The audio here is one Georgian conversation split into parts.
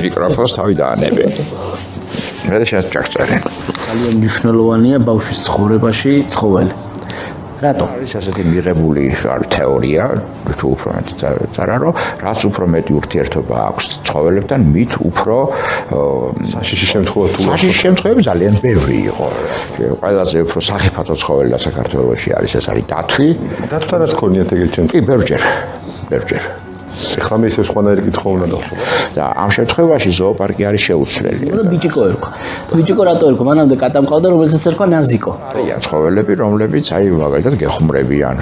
მიკროფონს თავი დაანებენ. მე შეიძლება ჩაგწერენ. ძალიან მნიშვნელოვანია ბავშვის ცხოვრებაში ცხოველი. რატო? არის ასეთი მიღებული თეორია, თუ უფრო მეტი წარა, რომ რაც უფრო მეტი ურთიერთობა აქვს ცხოველებთან, მით უფრო საშიში შემთხვევები ძალიან ბევრი იყო. ყველაზე უფრო სახიფათო ცხოველი საქართველოში არის ეს არის დათვი. დათვთანაც ქონიათ ეგეთი შემთხვევა. კი, ბევრჯერ. ეხლა მე ისე სხვანაირი კითხვა უნდა დავხსოვ. და ამ შემთხვევაში ზოოპარკი არის შეუცვლელი. ბიჭიკო ერქვა. ბიჭიკო რატო ერქვა? მანამდე კატა მყავდა, რომელსაც ერქვა ნაზიკო. არიან ცხოველები, რომლებიც აი მაგალითად გეხუმრებიან.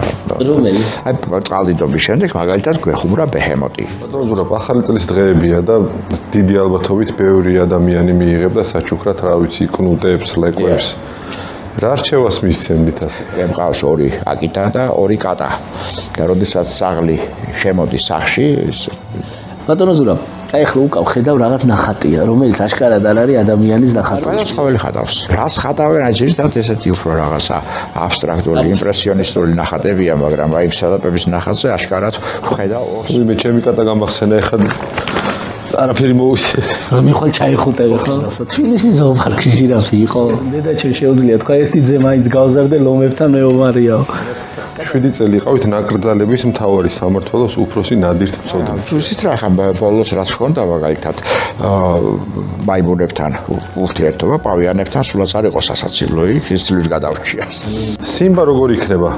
რომელი? აი წყალდიდობის შემდეგ მაგალითად გვეხუმრა ბეჰემოტი. ბატონო ზურაბ, ახალი წლის დღეებია და დიდი ალბათობით ბევრი ადამიანი მიიღებდა საჩუქრად, რა ვიცი, კნუტებს, ლეკვებს. რა რჩევას მისცემდით ასე? მყავს 2 აკიტა და 2 კატა. და როდესაც საღლი შემოდის სახში, ბატონო ზურაბ, აი ახლა უკავ ხედავ რაღაც ნახატია, რომელიც აშკარად არ არის ადამიანის ნახატი. ყველა ცხოველი ხატავს. რას ხატავენ? აი ზუსტად ესეთი უფრო რაღაცა აბსტრაქტული, იმპრესიონისტული ნახატებია, მაგრამ აი სალაპების ნახატზე აშკარად ხედავ ორს. მე ჩემი კატა გამახსენა ეხლა არაფერი მოვისე. რომ მიხვალ ჩაიხუტები ხო? თბილისის ზოოპარკში ჟირაფი იყო. დედაჩემ შეუძლია თქვა ერთი ძე მაინც გავზარდე ლომებთან მეომარიაო. 7 წელი იყავით ნაკრძალების მთავარი სამმართველოს უფროსი ნადირთ მწოდნე. ზუსტად რა ხან ბოლოს რაც ხონდა მაგალითად მაიმუნებთან ურთიერთობა, პავიანებთან სულაც არ იყო სასაცილო, იქ ის ძლივს გადავრჩიას. სიმბა როგორ იქნება?